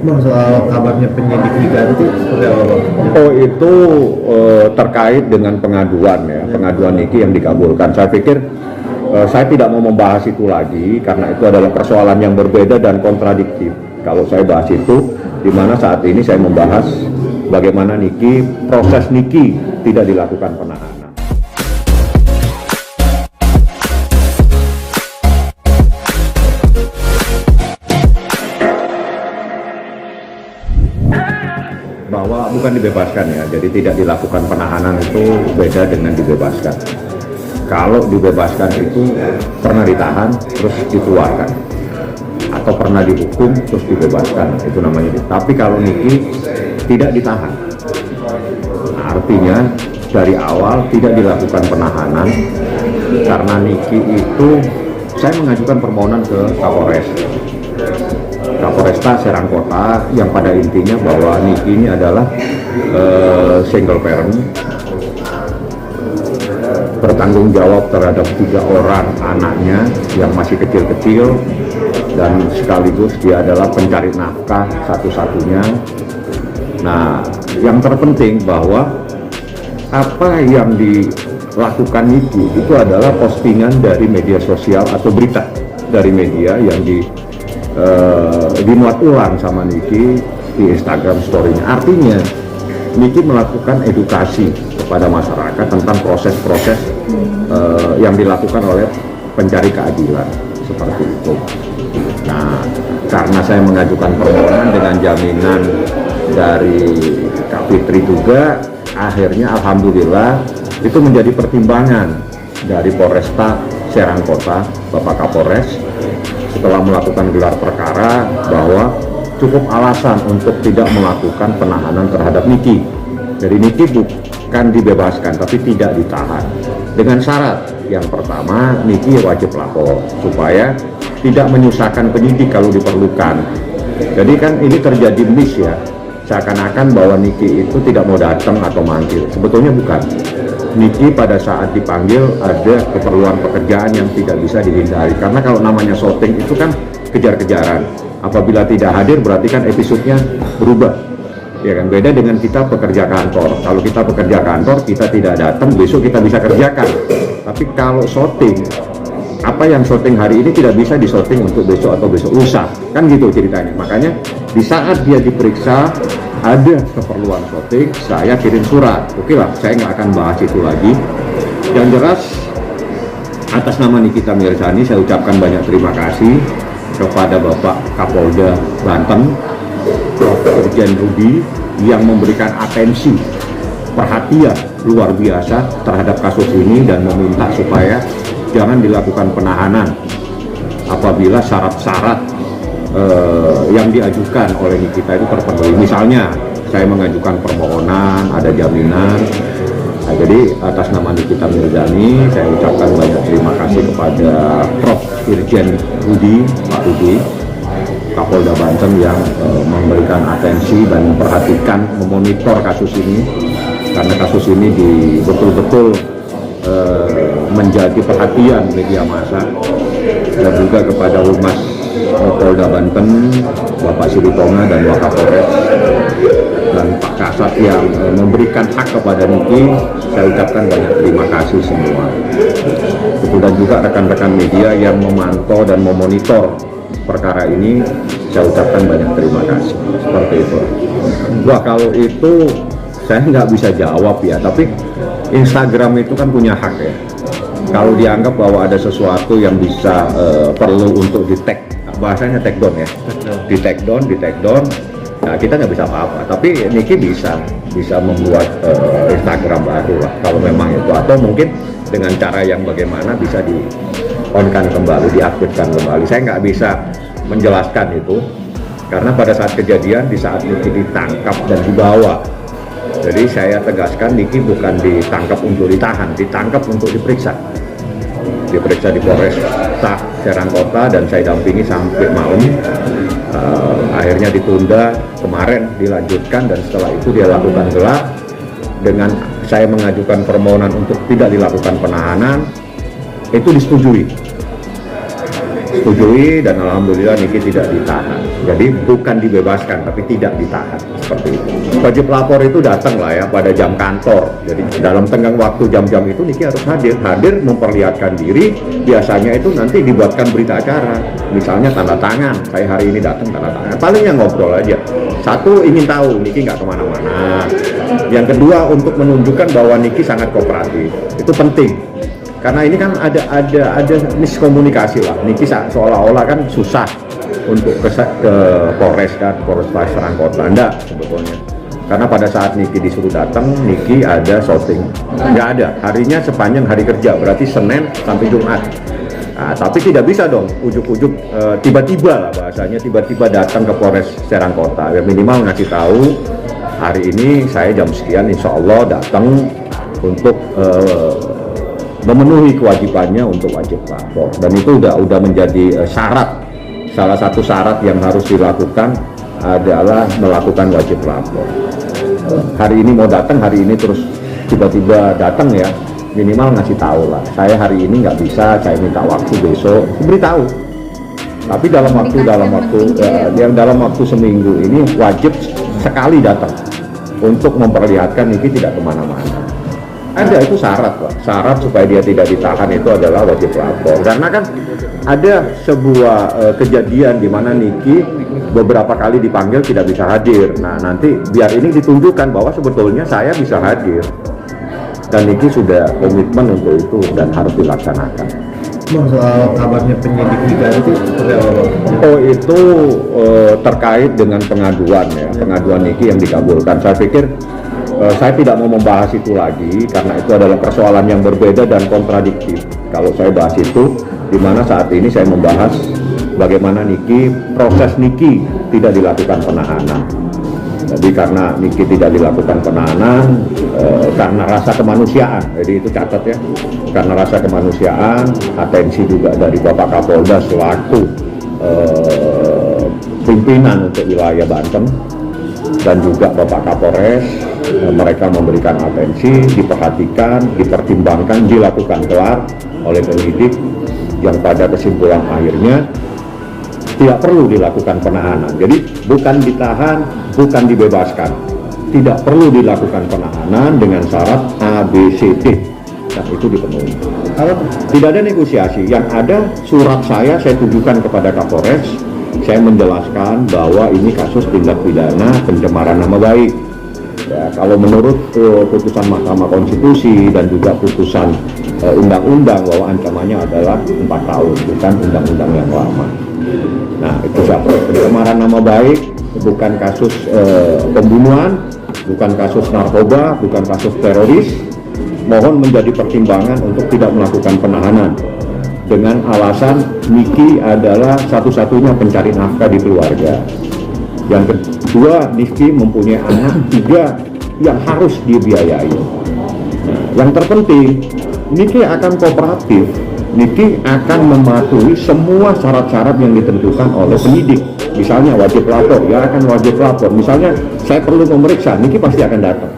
Bang, soal kabarnya penyidik diganti seperti apa, Bang? Oh itu terkait dengan pengaduan ya, pengaduan Niki yang dikabulkan. Saya pikir saya tidak mau membahas itu lagi karena itu adalah persoalan yang berbeda dan kontradiktif. Kalau saya bahas itu, di mana saat ini saya membahas bagaimana proses Niki tidak dilakukan penahanan. Bahwa bukan dibebaskan ya, jadi tidak dilakukan penahanan itu beda dengan dibebaskan. Kalau dibebaskan itu pernah ditahan terus dikeluarkan, atau pernah dihukum terus dibebaskan, itu namanya. Tapi kalau Niki tidak ditahan, artinya dari awal tidak dilakukan penahanan karena Niki itu saya mengajukan permohonan ke Kapolresta Serang Kota yang pada intinya bahwa Niki ini adalah single parent, bertanggung jawab terhadap 3 orang anaknya yang masih kecil-kecil, dan sekaligus dia adalah pencari nafkah satu-satunya. Nah, yang terpenting bahwa apa yang dilakukan Niki itu adalah postingan dari media sosial atau berita dari media yang dimuat ulang sama Niki di Instagram story-nya. Artinya Niki melakukan edukasi kepada masyarakat tentang proses-proses yang dilakukan oleh pencari keadilan seperti itu. Nah, karena saya mengajukan permohonan dengan jaminan dari Kak Fitri juga, akhirnya alhamdulillah itu menjadi pertimbangan dari Polresta Serang Kota, Bapak Kapolres, setelah melakukan gelar perkara bahwa cukup alasan untuk tidak melakukan penahanan terhadap Niki. Jadi Niki bukan dibebaskan tapi tidak ditahan. Dengan syarat yang pertama, Niki wajib lapor supaya tidak menyusahkan penyidik kalau diperlukan. Jadi kan ini terjadi miss ya, seakan-akan bahwa Niki itu tidak mau datang atau manggil. Sebetulnya bukan. Niki pada saat dipanggil ada keperluan pekerjaan yang tidak bisa dihindari, karena kalau namanya syuting itu kan kejar-kejaran. Apabila tidak hadir berarti kan episodenya berubah, ya kan. Beda dengan kita pekerja kantor. Kalau kita pekerja kantor, kita tidak datang, besok kita bisa kerjakan. Tapi kalau syuting, apa yang syuting hari ini tidak bisa disyuting untuk besok atau besok lusa, kan gitu ceritanya. Makanya di saat dia diperiksa ada keperluan syuting, saya kirim surat. Oke lah, saya nggak akan bahas itu lagi. Yang jelas, atas nama Nikita Mirzani saya ucapkan banyak terima kasih kepada Bapak Kapolda Banten, Prof. Irjen Rudi, yang memberikan atensi, perhatian luar biasa terhadap kasus ini dan meminta supaya jangan dilakukan penahanan apabila syarat-syarat yang diajukan oleh Nikita itu terpenuhi. Misalnya saya mengajukan permohonan, ada jaminan. Nah, jadi atas nama Nikita Mirzani saya ucapkan banyak terima kasih kepada Prof. Irjen Rudi, Pak Rudi, Kapolda Banten yang memberikan atensi dan memperhatikan, memonitor kasus ini, karena kasus ini betul-betul menjadi perhatian media massa, dan juga kepada Humas Polda Banten, Bapak Siritonga dan Wakapolres dan Pak Kasat yang memberikan hak kepada Niki, saya ucapkan banyak terima kasih semua. Dan juga rekan-rekan media yang memantau dan memonitor perkara ini, saya ucapkan banyak terima kasih. Seperti itu. Wah, kalau itu saya nggak bisa jawab ya, tapi Instagram itu kan punya hak ya. Kalau dianggap bahwa ada sesuatu yang bisa perlu untuk di-tag, bahasanya take down ya, di-take down, nah kita nggak bisa apa-apa. Tapi Niki bisa membuat Instagram baru lah kalau memang itu, atau mungkin dengan cara yang bagaimana bisa di-on-kan kembali, diaktifkan kembali. Saya nggak bisa menjelaskan itu, karena pada saat kejadian, di saat Niki ditangkap dan dibawa, jadi saya tegaskan Niki bukan ditangkap untuk ditahan, ditangkap untuk diperiksa di Polresta Serang Kota, dan saya dampingi sampai malam. Akhirnya ditunda, kemarin dilanjutkan, dan setelah itu dia lakukan gelar. Dengan saya mengajukan permohonan untuk tidak dilakukan penahanan, itu disetujui. setujui dan alhamdulillah Niki tidak ditahan. Jadi bukan dibebaskan tapi tidak ditahan seperti itu. Wajib lapor itu datang lah ya pada jam kantor. Jadi dalam tenggang waktu jam-jam itu Niki harus hadir memperlihatkan diri. Biasanya itu nanti dibuatkan berita acara. Misalnya tanda tangan, saya hari ini datang tanda tangan. Palingnya ngobrol aja. Satu, ingin tahu Niki nggak kemana-mana. Yang kedua, untuk menunjukkan bahwa Niki sangat kooperatif. Itu penting. Karena ini kan ada miskomunikasi lah. Niki seolah-olah kan susah untuk ke Polres kan, Polres Serangkota. Enggak sebetulnya. Karena pada saat Niki disuruh datang, Niki ada shooting. Nggak ada. Harinya sepanjang hari kerja, berarti Senin sampai Jumat. Nah, tapi tidak bisa dong, ujuk-ujuk tiba-tiba lah bahasanya, tiba-tiba datang ke Polres Serangkota. Ya minimal ngasih tahu, hari ini saya jam sekian insya Allah datang untuk memenuhi kewajibannya untuk wajib lapor. Dan itu udah menjadi syarat, salah satu syarat yang harus dilakukan adalah melakukan wajib lapor. Hari ini mau datang, hari ini terus tiba-tiba datang ya, minimal ngasih tahu lah, saya hari ini nggak bisa, saya minta waktu besok, beritahu. Tapi dalam waktu seminggu ini wajib sekali datang untuk memperlihatkan Niki tidak kemana-mana. Ada itu syarat lah, syarat supaya dia tidak ditahan itu adalah wajib lapor. Karena kan ada sebuah kejadian di mana Niki beberapa kali dipanggil tidak bisa hadir. Nah nanti biar ini ditunjukkan bahwa sebetulnya saya bisa hadir. Dan Niki sudah komitmen untuk itu dan harus dilaksanakan. Bang, soal kabarnya penyidik diganti seperti apa Bang? Oh itu terkait dengan pengaduan ya, pengaduan Niki yang dikabulkan. Saya pikir saya tidak mau membahas itu lagi karena itu adalah persoalan yang berbeda dan kontradiktif. Kalau saya bahas itu, di mana saat ini saya membahas bagaimana proses Niki tidak dilakukan penahanan. Jadi karena Niki tidak dilakukan penahanan karena rasa kemanusiaan, jadi itu catat ya, karena rasa kemanusiaan, atensi juga dari Bapak Kapolda selaku pimpinan untuk wilayah Banten dan juga Bapak Kapolres, mereka memberikan atensi, diperhatikan, dipertimbangkan, dilakukan kelar oleh penyidik yang pada kesimpulan akhirnya tidak perlu dilakukan penahanan. Jadi bukan ditahan, bukan dibebaskan. Tidak perlu dilakukan penahanan dengan syarat A, B, C, D. Dan itu dipenuhi. Kalau tidak ada negosiasi, yang ada surat saya tunjukkan kepada Kapolres. Saya menjelaskan bahwa ini kasus tindak pidana pencemaran nama baik. Ya, kalau menurut putusan Mahkamah Konstitusi dan juga putusan undang-undang bahwa ancamannya adalah 4 tahun, bukan undang-undang yang lama. Nah itu pencemaran nama baik, bukan kasus pembunuhan, bukan kasus narkoba, bukan kasus teroris. Mohon menjadi pertimbangan untuk tidak melakukan penahanan dengan alasan Niki adalah satu-satunya pencari nafkah di keluarga. Yang kedua, Niki mempunyai anak 3 yang harus dibiayai. Nah, yang terpenting, Niki akan kooperatif. Niki akan mematuhi semua syarat-syarat yang ditentukan oleh penyidik. Misalnya wajib lapor, ya akan wajib lapor. Misalnya saya perlu memeriksa, Niki pasti akan datang.